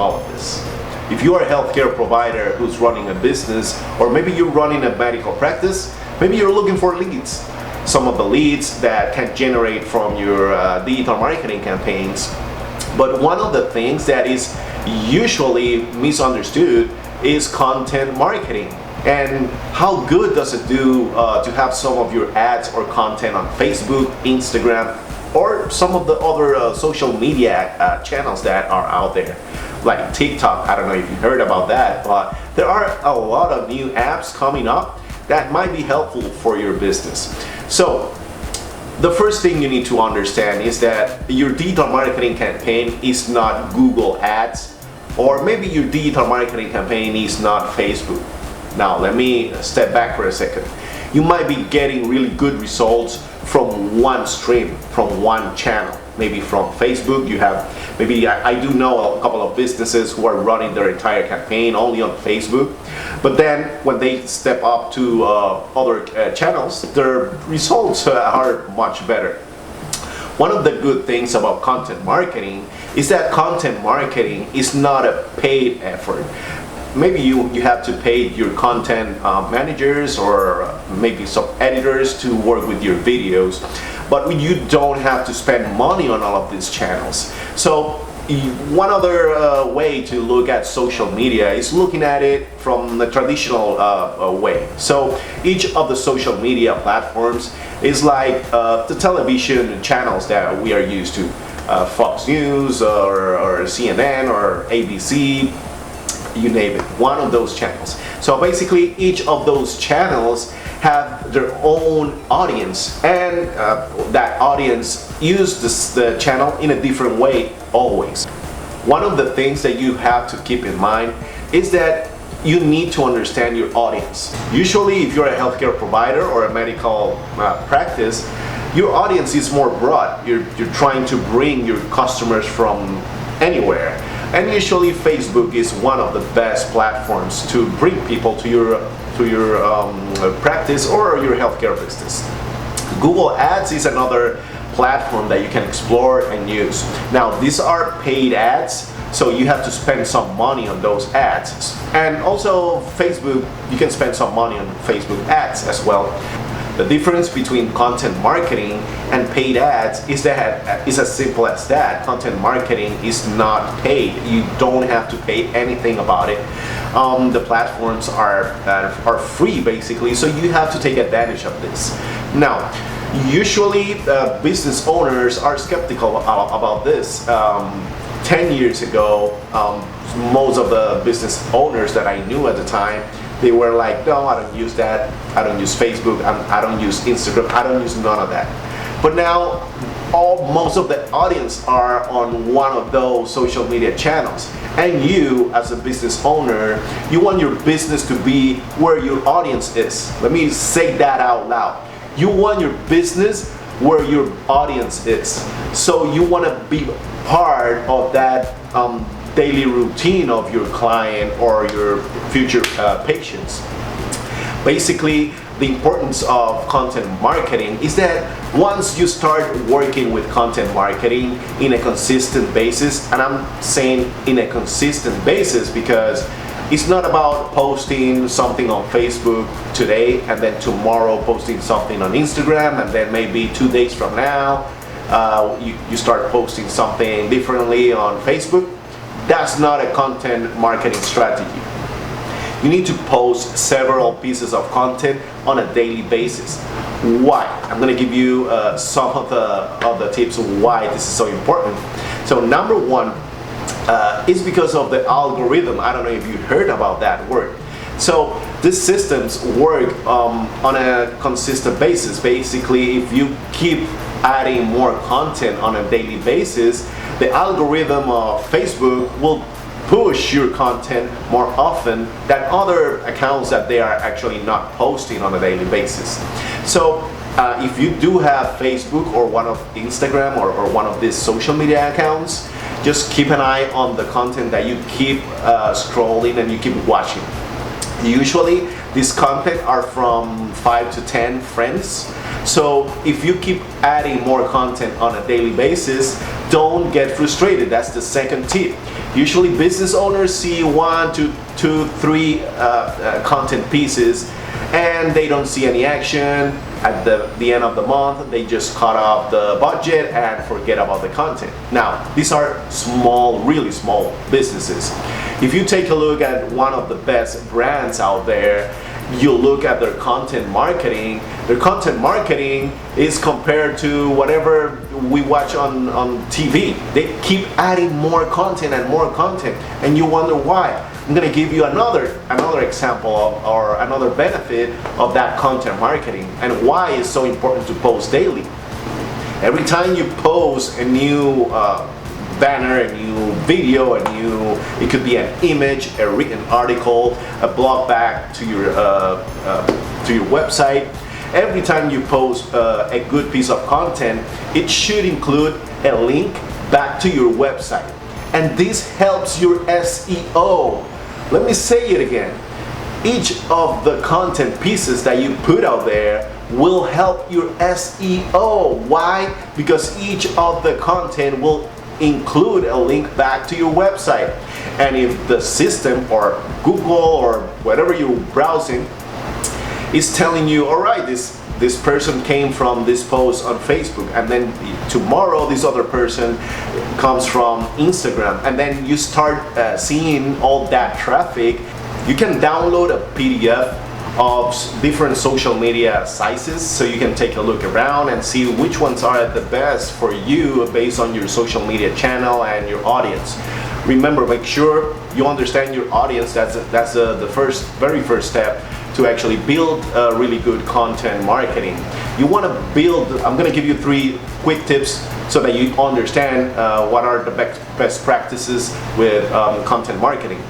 all of this. If you are a healthcare provider who's running a business, or maybe you're running a medical practice, maybe you're looking for leads. Some of the leads that can generate from your digital marketing campaigns. But one of the things that is usually misunderstood is content marketing. And how good does it do to have some of your ads or content on Facebook, Instagram, or some of the other social media channels that are out there, like TikTok. I don't know if you heard about that, but there are a lot of new apps coming up that might be helpful for your business. So the first thing you need to understand is that your digital marketing campaign is not Google Ads, or maybe your digital marketing campaign is not Facebook. Now let me step back for a second. You might be getting really good results from one stream, from one channel. Maybe from Facebook, you have, maybe I do know a couple of businesses who are running their entire campaign only on Facebook. But then when they step up to other channels, their results are much better. One of the good things about content marketing is that content marketing is not a paid effort. Maybe you have to pay your content managers or maybe some editors to work with your videos, but you don't have to spend money on all of these channels. So one other way to look at social media is looking at it from the traditional way. So each of the social media platforms is like the television channels that we are used to, Fox News or CNN or ABC, you name it, one of those channels. So basically each of those channels have their own audience, and that audience uses the channel in a different way always. One of the things that you have to keep in mind is that you need to understand your audience. Usually if you're a healthcare provider or a medical practice, your audience is more broad. You're trying to bring your customers from anywhere. And usually Facebook is one of the best platforms to bring people to your practice or your healthcare business. Google Ads is another platform that you can explore and use. Now these are paid ads, so you have to spend some money on those ads. And also Facebook, you can spend some money on Facebook ads as well. The difference between content marketing and paid ads is that it's as simple as that. Content marketing is not paid. You don't have to pay anything about it. The platforms are free basically, so you have to take advantage of this. Now, usually business owners are skeptical about this. 10 years ago, most of the business owners that I knew at the time, they were like, no, I don't use that, I don't use Facebook, I don't use Instagram, I don't use none of that. But now, most of the audience are on one of those social media channels. And you, as a business owner, you want your business to be where your audience is. Let me say that out loud. You want your business where your audience is. So you want to be part of that daily routine of your client or your future patients. Basically, the importance of content marketing is that once you start working with content marketing in a consistent basis, and I'm saying in a consistent basis because it's not about posting something on Facebook today and then tomorrow posting something on Instagram, and then maybe 2 days from now you start posting something differently on Facebook. That's not a content marketing strategy. You need to post several pieces of content on a daily basis. Why? I'm going to give you some of the tips why this is so important. So number one is because of the algorithm. I don't know if you heard about that word. So these systems work on a consistent basis. Basically, if you keep adding more content on a daily basis, the algorithm of Facebook will push your content more often than other accounts that they are actually not posting on a daily basis. So if you do have Facebook or one of Instagram or one of these social media accounts, just keep an eye on the content that you keep scrolling and you keep watching. Usually these content are from 5 to 10 friends. So if you keep adding more content on a daily basis, don't get frustrated. That's the second tip. Usually business owners see 1 to 2, 3 content pieces and they don't see any action. At the end of the month, they just cut off the budget and forget about the content. Now, these are small, really small businesses. If you take a look at one of the best brands out there, you look at their content marketing is compared to whatever we watch on TV. They keep adding more content and more content, and you wonder why. I'm going to give you another example of, or another benefit of that content marketing and why it's so important to post daily. Every time you post a new banner, a new video, it could be an image, a written article, a blog back to your website. Every time you post a good piece of content, it should include a link back to your website. And this helps your SEO. Let me say it again. Each of the content pieces that you put out there will help your SEO. Why? Because each of the content will include a link back to your website. And if the system or Google or whatever you're browsing is telling you, all right, this person came from this post on Facebook, and then tomorrow this other person comes from Instagram, and then you start seeing all that traffic, you can download a PDF of different social media sizes, so you can take a look around and see which ones are the best for you based on your social media channel and your audience. Remember, make sure you understand your audience. That's the very first step to actually build really good content marketing. You want to build, I'm going to give you 3 quick tips so that you understand what are the best practices with content marketing.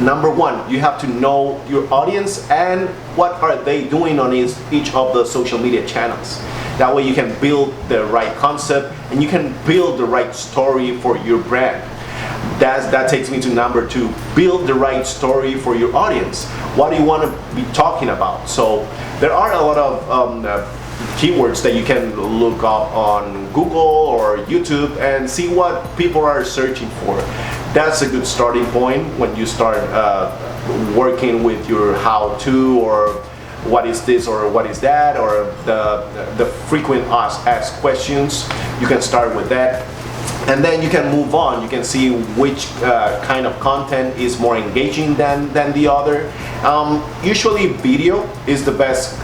Number 1, you have to know your audience and what are they doing on each of the social media channels. That way you can build the right concept and you can build the right story for your brand. That takes me to number 2, build the right story for your audience. What do you want to be talking about? So there are a lot of keywords that you can look up on Google or YouTube and see what people are searching for. That's a good starting point when you start working with your how-to, or what is this or what is that, or the frequent asked questions. You can start with that. And then you can move on. You can see which kind of content is more engaging than the other. Usually video is the best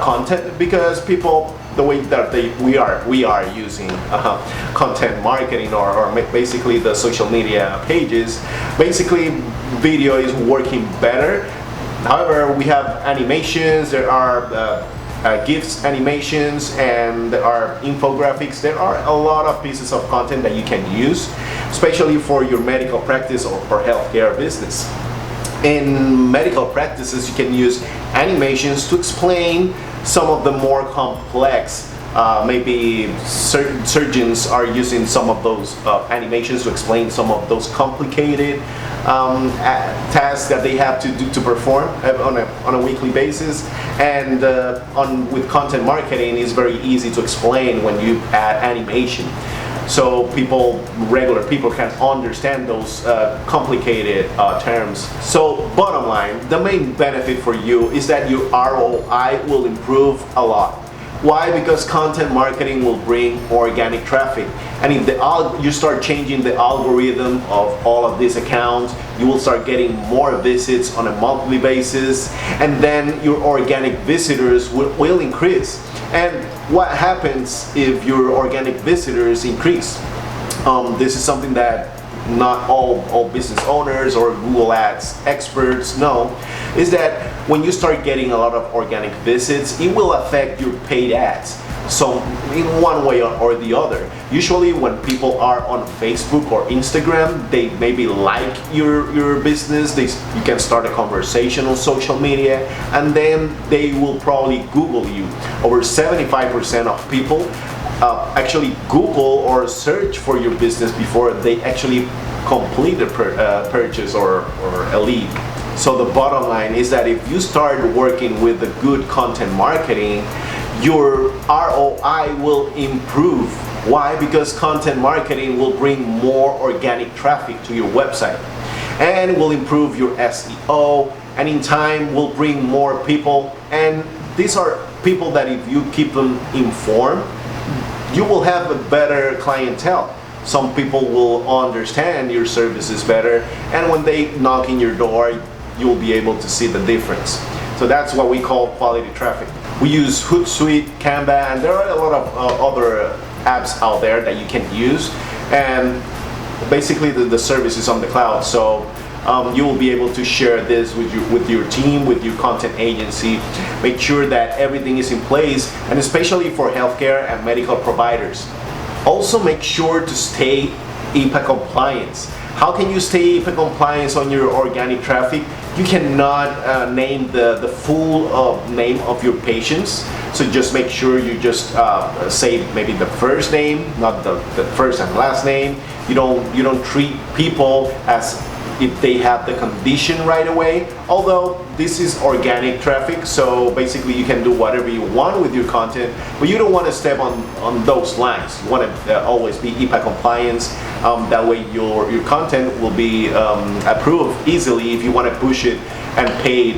content because people, the way that we are using content marketing or basically the social media pages, basically video is working better. However, we have animations, there are GIFs, animations, and there are infographics. There are a lot of pieces of content that you can use, especially for your medical practice or healthcare business. In medical practices, you can use animations to explain some of the more complex, maybe surgeons are using some of those animations to explain some of those complicated tasks that they have to do to perform on a weekly basis. And with content marketing, it's very easy to explain when you add animation, so regular people can understand those complicated terms. So bottom line, the main benefit for you is that your ROI will improve a lot. Why? Because content marketing will bring organic traffic, and if you start changing the algorithm of all of these accounts, you will start getting more visits on a monthly basis, and then your organic visitors will increase. And what happens if your organic visitors increase? This is something that not all business owners or Google Ads experts know, is that when you start getting a lot of organic visits, it will affect your paid ads. So in one way or the other. Usually when people are on Facebook or Instagram, they maybe like your business, you can start a conversation on social media, and then they will probably Google you. Over 75% of people actually Google or search for your business before they actually complete the purchase or a lead. So the bottom line is that if you start working with the good content marketing, your ROI will improve Why? Because content marketing will bring more organic traffic to your website and will improve your SEO, and in time will bring more people. And these are people that if you keep them informed, you will have a better clientele. Some people will understand your services better, and when they knock in your door, you'll be able to see the difference. So that's what we call quality traffic. We use Hootsuite, Canva, and there are a lot of other apps out there that you can use, and basically the service is on the cloud. So you will be able to share this with your team, with your content agency. Make sure that everything is in place, and especially for healthcare and medical providers. Also make sure to stay HIPAA compliance. How can you stay HIPAA compliance on your organic traffic? You cannot name the full name of your patients, so just make sure you just say maybe the first name, not the first and last name. You don't treat people as if they have the condition right away, although this is organic traffic, so basically you can do whatever you want with your content, but you don't want to step on those lines. You want to always be HIPAA compliance. That way your content will be approved easily if you want to push it and pay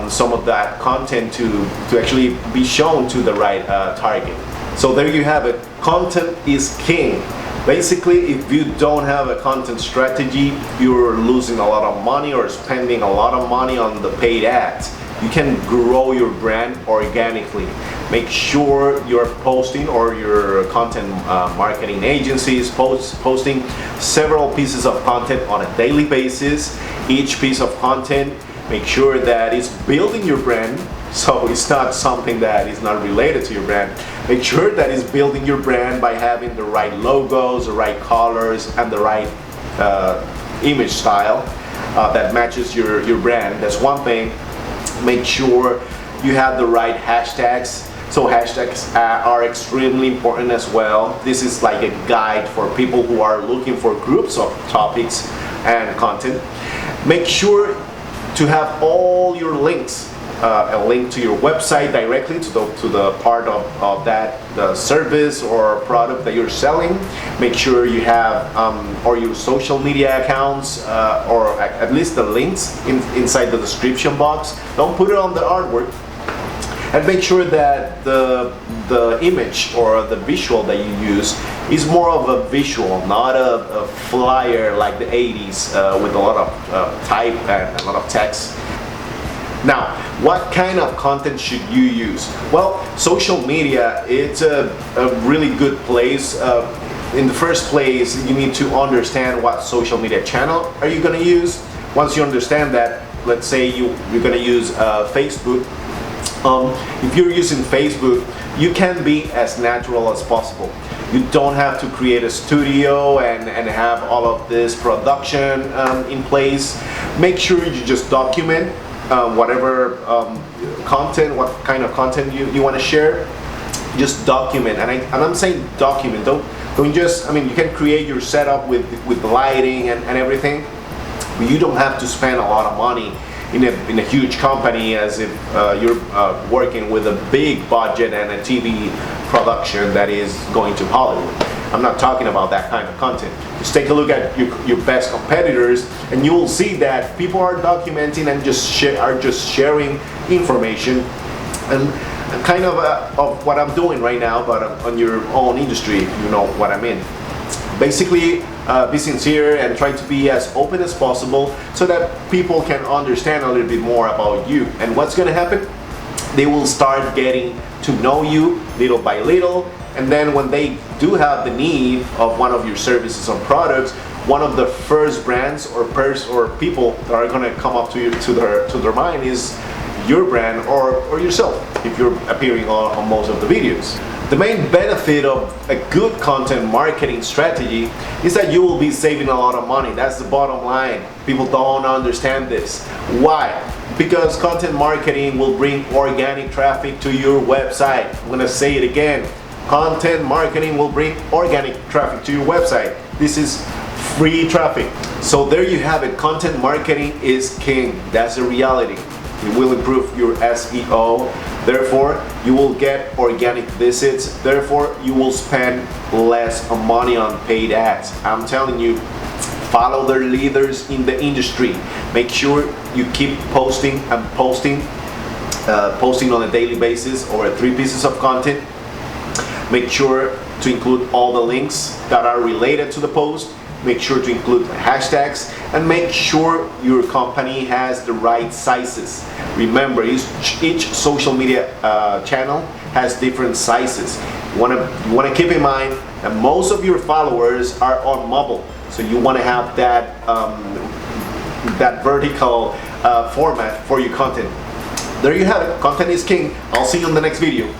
some of that content to actually be shown to the right target. So there you have it. Content is king. Basically, if you don't have a content strategy, you're losing a lot of money or spending a lot of money on the paid ads. You can grow your brand organically. Make sure you're posting, or your content marketing agency is posting several pieces of content on a daily basis. Each piece of content, make sure that it's building your brand. So it's not something that is not related to your brand. Make sure that it's building your brand by having the right logos, the right colors, and the right image style that matches your brand. That's one thing. Make sure you have the right hashtags. So hashtags are extremely important as well. This is like a guide for people who are looking for groups of topics and content. Make sure to have all your links, a link to your website directly to the part of that the service or product that you're selling. Make sure you have or your social media accounts or at least the links inside the description box. Don't put it on the artwork. And make sure that the image or the visual that you use is more of a visual, not a flyer like the 80s with a lot of type and a lot of text. Now, what kind of content should you use? Well, social media, it's a really good place. In the first place, you need to understand what social media channel are you going to use. Once you understand that, let's say you're going to use Facebook. If you're using Facebook, you can be as natural as possible. You don't have to create a studio and have all of this production in place. Make sure you just document whatever content, what kind of content you want to share. Just document, and I'm saying document. Don't just. I mean, you can create your setup with lighting and everything, but you don't have to spend a lot of money in a huge company as if you're working with a big budget and a TV production that is going to Hollywood. I'm not talking about that kind of content. Just take a look at your best competitors, and you will see that people are documenting and are just sharing information, and kind of what I'm doing right now, but on your own industry, if you know what I mean. Basically, be sincere and try to be as open as possible so that people can understand a little bit more about you. And what's going to happen? They will start getting to know you little by little, and then when they do have the need of one of your services or products, one of the first brands or people that are going to come up to their mind is your brand or yourself, if you're appearing on most of the videos. The main benefit of a good content marketing strategy is that you will be saving a lot of money. That's the bottom line. People don't understand this. Why? Because content marketing will bring organic traffic to your website. I'm gonna say it again. Content marketing will bring organic traffic to your website. This is free traffic. So there you have it. Content marketing is king. That's the reality. It will improve your SEO. Therefore, you will get organic visits. Therefore, you will spend less money on paid ads. I'm telling you, follow the leaders in the industry. Make sure you keep posting and posting on a daily basis over 3 pieces of content. Make sure to include all the links that are related to the post. Make sure to include hashtags, and make sure your company has the right sizes. Remember, each social media channel has different sizes. You want to keep in mind that most of your followers are on mobile, so you want to have that that vertical format for your content. There you have it. Content is king. I'll see you in the next video.